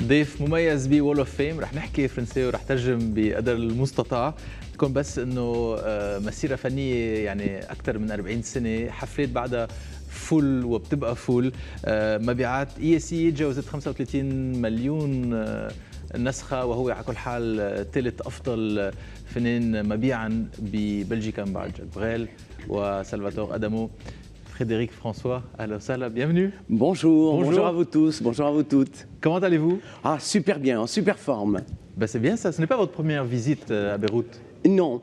ضيف مميز بوول اوف فيم. رح نحكي فرنسي ورح ترجم بقدر المستطاع. تكون بس انه مسيره فنيه يعني اكثر من 40 سنه، حفلات بعدها فول وبتبقى فول. مبيعات اي سي تجاوزت 35 مليون نسخه، وهو على كل حال ثالث افضل فنان مبيعا ببلجيكا بعد جاك بغيل وسلفاتور ادامو. Frédéric François, alors salam, bienvenue. Bonjour à vous tous, bonjour à vous toutes. Comment allez-vous? Ah, super bien, en super forme. Ben c'est bien ça, ce n'est pas votre première visite à Beyrouth? Non,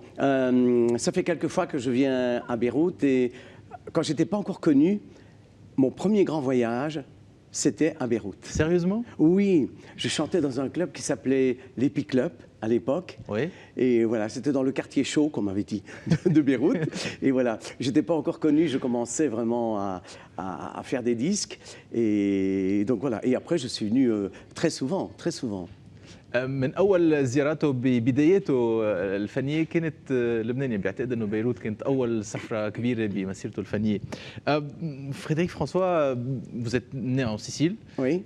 ça fait quelques fois que je viens à Beyrouth et quand j'étais pas encore connu, mon premier grand voyage, c'était à Beyrouth. Sérieusement? Oui, je chantais dans un club qui s'appelait l'Epic Club à l'époque. Oui. Et voilà, c'était dans le quartier chaud, comme on m'avait dit, de Beyrouth. Et voilà, je n'étais pas encore connu, je commençais vraiment à faire des disques. Et donc voilà, et après je suis venu très souvent, très souvent. من اول زياراته ببداياته الفنيه كانت لبنان، بيعتقد انه بيروت كانت اول سفره كبيره بمسيرته الفنيه. Frédéric François, vous êtes né en Sicile. Oui.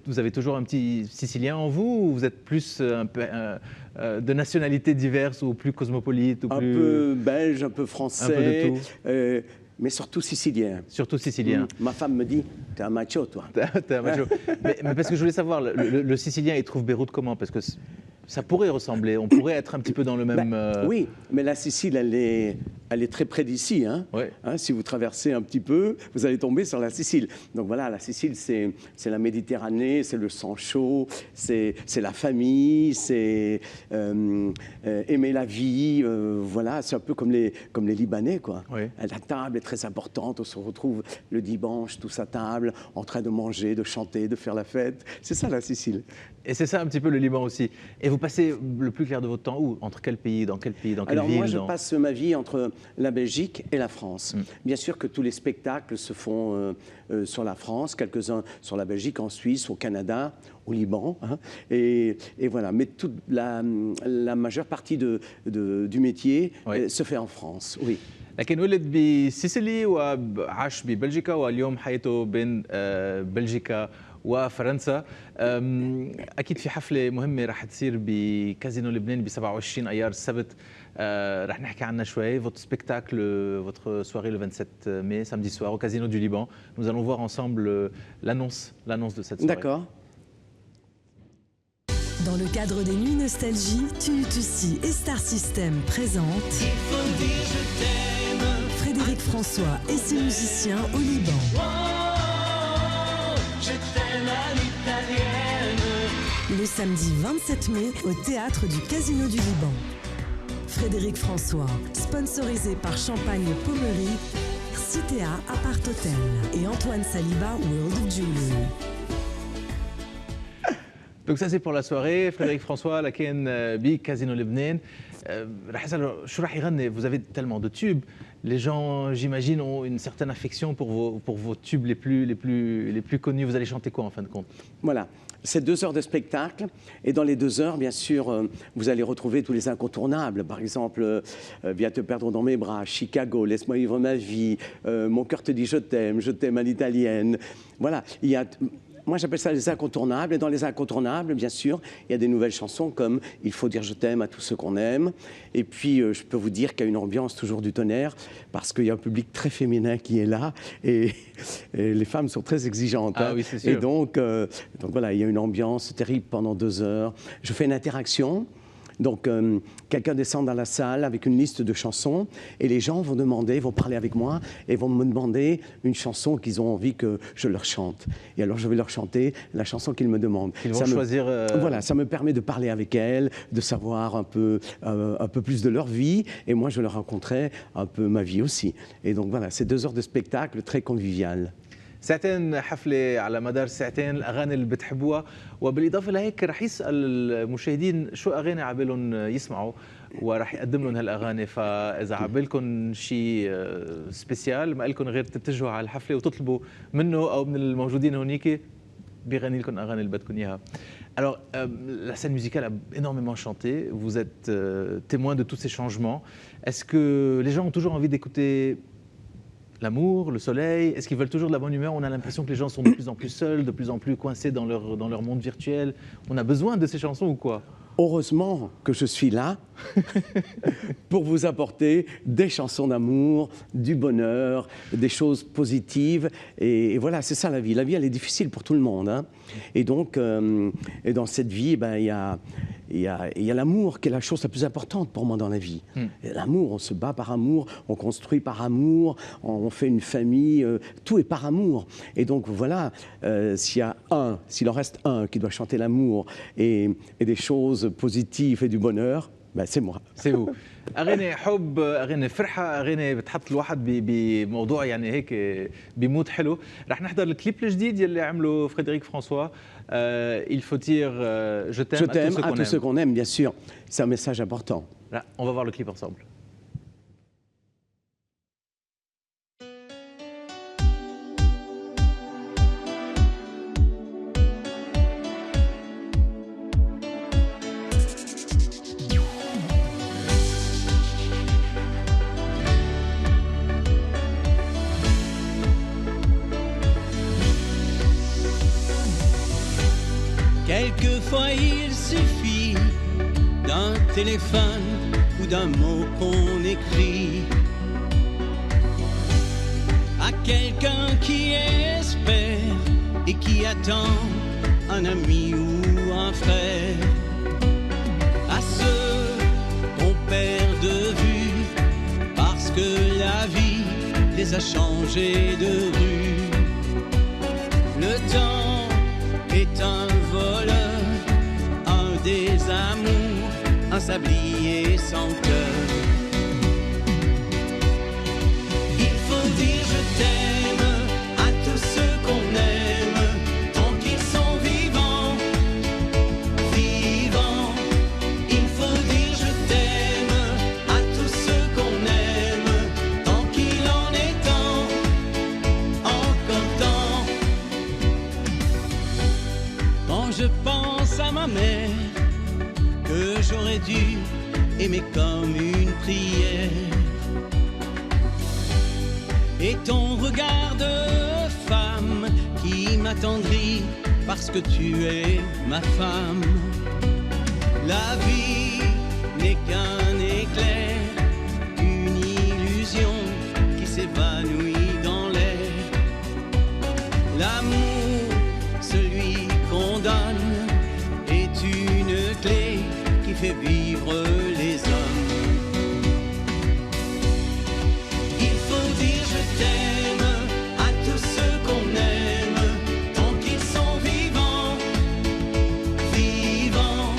Vous avez toujours un petit sicilien en vous, ou vous êtes plus de nationalités diverses ou plus cosmopolite ou plus... Un peu belge, un peu français. Un peu de tout. Mais surtout sicilien. Surtout sicilien. Ma femme me dit, t'es un macho, toi. T'es un macho. mais parce que je voulais savoir, le sicilien, il trouve Beyrouth comment? Parce que ça pourrait ressembler, on pourrait être un petit peu dans le même... Oui, mais la Sicile, elle est très près d'ici. Hein. Ouais. Hein, si vous traversez un petit peu, vous allez tomber sur la Sicile. Donc voilà, la Sicile, c'est la Méditerranée, c'est le sang chaud, c'est la famille, c'est aimer la vie. Voilà, c'est un peu comme les Libanais, quoi. Ouais. La table est très importante, on se retrouve le dimanche, tous à table, en train de manger, de chanter, de faire la fête. C'est ça, la Sicile. Et c'est ça un petit peu le Liban aussi. Et vous passez le plus clair de votre temps où? Entre quel pays, dans quel pays, dans quelle ville? Alors moi, je passe ma vie entre la Belgique et la France. Bien sûr que tous les spectacles se font sur la France, quelques-uns sur la Belgique, en Suisse, au Canada, au Liban. Hein, et voilà. Mais toute la majeure partie du métier se fait en France, oui. لكن ولد بسيسيلي وعاش ببلجيكا، واليوم حياته بين بلجيكا وفرنسا. اكيد في حفله مهمه رح تصير بكازينو لبنان ب 27 ايار السبت، رح نحكي عنها شوي. Votre spectacle, votre soirée le 27 mai, samedi soir au Casino du Liban. Nous allons voir ensemble l'annonce de cette soirée. D'accord. Dans le cadre des Nuits Nostalgie, TU2C et Star System présentent Frédéric François et ses musiciens au Liban. Le samedi 27 mai au théâtre du Casino du Liban. Frédéric François, sponsorisé par Champagne Pommery, Citéa Apart Hotel et Antoine Saliba World of Jewelry. Donc ça c'est pour la soirée. Frédéric François لكن بكازينو لبنان. رح اسال شو رح يغني. Vous avez tellement de tubes. Les gens, j'imagine, ont une certaine affection pour vos tubes les plus connus. Vous allez chanter quoi en fin de compte? Voilà. C'est 2 heures de spectacle, et dans les 2 heures, bien sûr, vous allez retrouver tous les incontournables. Par exemple, Viens te perdre dans mes bras, Chicago, Laisse-moi vivre ma vie, Mon cœur te dit je t'aime à l'italienne. Voilà, il y a... Moi, j'appelle ça les incontournables. Et dans les incontournables, bien sûr, il y a des nouvelles chansons comme « Il faut dire je t'aime à tous ceux qu'on aime ». Et puis, je peux vous dire qu'il y a une ambiance toujours du tonnerre parce qu'il y a un public très féminin qui est là et les femmes sont très exigeantes. Ah, oui, c'est sûr. Et donc voilà, il y a une ambiance terrible pendant 2 heures. Je fais une interaction. Donc, quelqu'un descend dans la salle avec une liste de chansons et les gens vont parler avec moi et vont me demander une chanson qu'ils ont envie que je leur chante. Et alors, je vais leur chanter la chanson qu'ils me demandent. Ils vont choisir... Voilà, ça me permet de parler avec elles, de savoir un peu plus de leur vie. Et moi, je leur raconterai un peu ma vie aussi. Et donc, voilà, c'est 2 heures de spectacle très convivial. ساعتين حفلة على مدار ساعتين، الأغاني اللي بتحبوها، وبالإضافة لهيك رح يسأل المشاهدين شو أغاني عبالهم يسمعوا ورح يقدم لهم هالأغاني. فإذا عبالكم شيء سبيسيال ما لكم غير تتجهوا على الحفلة وتطلبوا منه أو من الموجودين هونيك بيغني لكم الأغاني اللي بدكم إياها. Alors, la scène musicale a énormément chanté. Vous êtes témoin de tous ces changements. Est-ce que les gens ont toujours envie d'écouter L'amour, le soleil, est-ce qu'ils veulent toujours de la bonne humeur? On a l'impression que les gens sont de plus en plus seuls, de plus en plus coincés dans leur monde virtuel. On a besoin de ces chansons ou quoi? Heureusement que je suis là pour vous apporter des chansons d'amour, du bonheur, des choses positives. Et voilà, c'est ça la vie. La vie, elle est difficile pour tout le monde, hein. Et donc, et dans cette vie, ben, il y a l'amour qui est la chose la plus importante pour moi dans la vie. L'amour, on se bat par amour, on construit par amour, on fait une famille, tout est par amour. Et donc voilà, s'il en reste un qui doit chanter l'amour et des choses positives et du bonheur, ben c'est moi. C'est vous. اغاني حب، اغاني فرحه، اغاني بتحط الواحد بموضوع يعني هيك بمود حلو. رح نحضر الكليب الجديد يلي عمله فريدريك فرانسوا. Il faut dire je t'aime à tous ceux qu'on aime, bien sûr. C'est un message important. Là, on va voir le clip ensemble. Quelquefois il suffit d'un téléphone ou d'un mot qu'on écrit à quelqu'un qui espère et qui attend un ami ou un frère, à ceux qu'on perd de vue parce que la vie les a changés de rue. Le temps est un voleur, un désamour, un sablier sans cœur. Il faut dire je t'aime à tous ceux qu'on aime, tant qu'ils sont vivants, vivants. Il faut dire je t'aime à tous ceux qu'on aime, tant qu'il en est temps, encore temps. Quand je pense à ma mère, que j'aurais dû aimer comme une prière, et ton regard de femme qui m'attendrit parce que tu es ma femme. La vie n'est qu'un éclair, une illusion qui s'évanouit dans l'air. L'amour, celui qu'on donne, est une clé qui fait vivre les hommes. Il faut dire je t'aime à tous ceux qu'on aime, tant qu'ils sont vivants, vivants.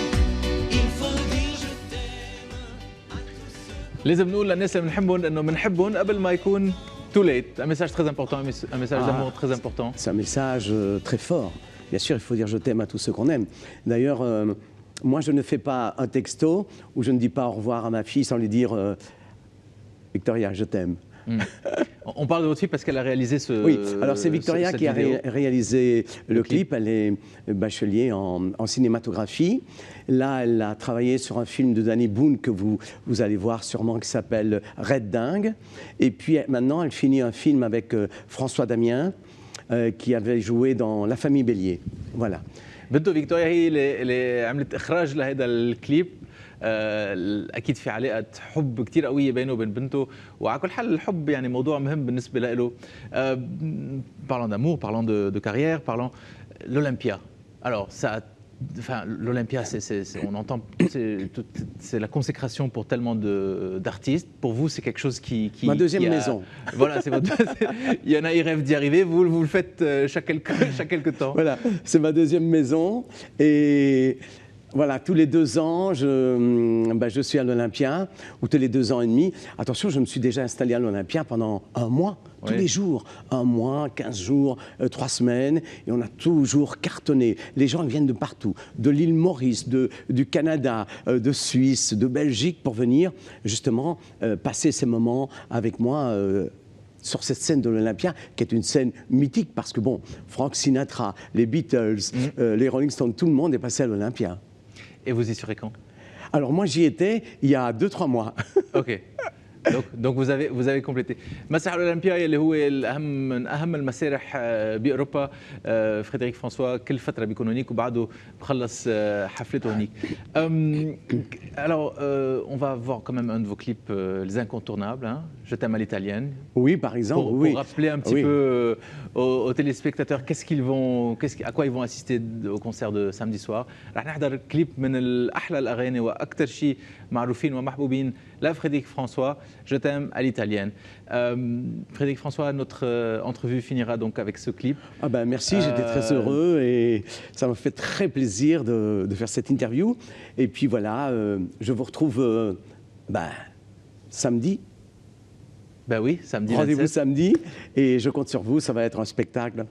Il faut dire je t'aime à tous ceux. لازم نقول للناس اللي بنحبهم انه بنحبهم قبل ما يكون too late. Un message très important, un message d'amour très important. C'est un message très fort. Bien sûr, il faut dire je t'aime à tous ceux qu'on aime. D'ailleurs, moi, je ne fais pas un texto où je ne dis pas au revoir à ma fille sans lui dire Victoria, je t'aime. On parle de votre fille parce qu'elle a réalisé ce. Oui, alors c'est Victoria qui a réalisé le clip. Elle est bachelier en cinématographie. Là, elle a travaillé sur un film de Danny Boone que vous allez voir sûrement qui s'appelle Red Dingue. Et puis maintenant, elle finit un film avec François Damien qui avait joué dans La Famille Bélier. Voilà. بنته فيكتوريا هي اللي عملت اخراج لهذا الكليب. اكيد في علاقه حب كثير قويه بينه وبين بنته، وعلى كل حال الحب يعني موضوع مهم بالنسبه له. parlant d'amour, parlant de carrière, parlant l'Olympia. Alors ça, enfin l'Olympia, on entend c'est la consécration pour tellement d'artistes. Pour vous, c'est quelque chose qui ma deuxième maison. Voilà, c'est votre. Il y en a, ils rêvent d'y arriver. Vous le faites chaque quelque temps. Voilà, c'est ma deuxième maison et. Voilà, tous les 2 ans, je suis à l'Olympia, ou tous les 2 ans et demi. Attention, je me suis déjà installé à l'Olympia pendant 1 mois, tous les jours. 1 mois, 15 jours, 3 semaines, et on a toujours cartonné. Les gens viennent de partout, de l'île Maurice, du Canada, de Suisse, de Belgique, pour venir justement passer ces moments avec moi sur cette scène de l'Olympia, qui est une scène mythique, parce que bon, Frank Sinatra, les Beatles, les Rolling Stones, tout le monde est passé à l'Olympia. Et vous y serez quand? Alors moi j'y étais il y a 2-3 mois. Ok. دونك vous avez complété. مسرح الاولمبيا اللي هو من اهم المسارح باوروبا. فريدريك فرانسوا كل فتره بيكون هناك وبعده بخلص حفلته هناك. Alors on va voir quand même un de vos clips, les incontournables, hein? Je t'aime à l'italienne. Oui, par exemple. Pour rappeler un petit peu aux téléspectateurs à quoi ils vont assister au concert de samedi soir. رح نحضر كليب من الأحلى الأغاني وأكثر شيء معروفين ومحبوبين لفريدريك فرانسوا, Je t'aime à l'italienne. Frédéric François, notre entrevue finira donc avec ce clip. Ah ben merci, j'étais très heureux et ça m'a fait très plaisir de faire cette interview. Et puis voilà, je vous retrouve samedi. Ben oui, samedi. Rendez-vous samedi et je compte sur vous, ça va être un spectacle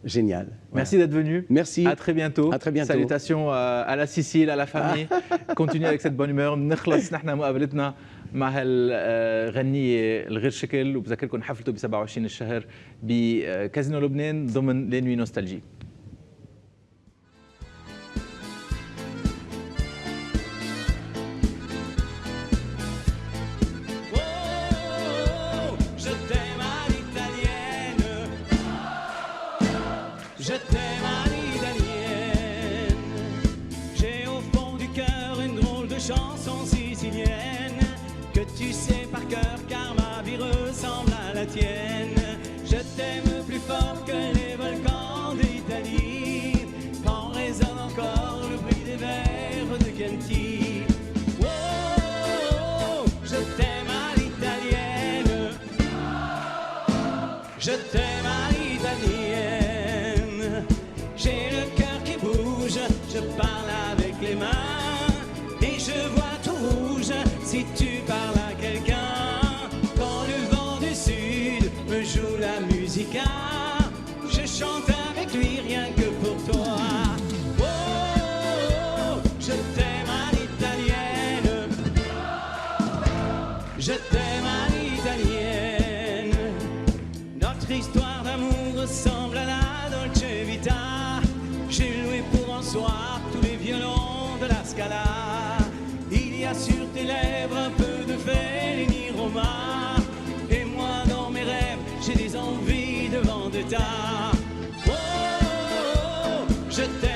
génial. Merci d'être venu. Merci. À très bientôt. À très bientôt. Salutations à la Sicile, à la famille. Continuez avec cette bonne humeur. نخلص نحن مقابلتنا مع هالغنية الغير شكل, وبذكركم حفلته ب 27 الشهر بكازينو لبنان ضمن لي نوي نوستالجي. Je t'aime à l'italienne. J'ai au fond du cœur une drôle de chanson sicilienne que tu sais par cœur car ma vie ressemble à la tienne. Je t'aime plus fort que les volcans d'Italie quand résonne encore le bruit des vers de Chianti. Oh, je t'aime à l'italienne. Je t'aime à l'italienne. J'ai le cœur qui bouge, je parle avec les mains et je vois tout rouge si tu parles à quelqu'un. Quand le vent du sud me joue la musica, je chante avec lui rien que pour toi. Oh, je t'aime à l'italienne. Je t'aime à l'italienne. Notre histoire d'amour ressemble à la Dolce Vita. J'ai loué pour en soir tous les violons de la Scala. Il y a sur tes lèvres un peu de Fellini Roma. Et moi dans mes rêves, j'ai des envies de Vendetta. Oh, je t'aime.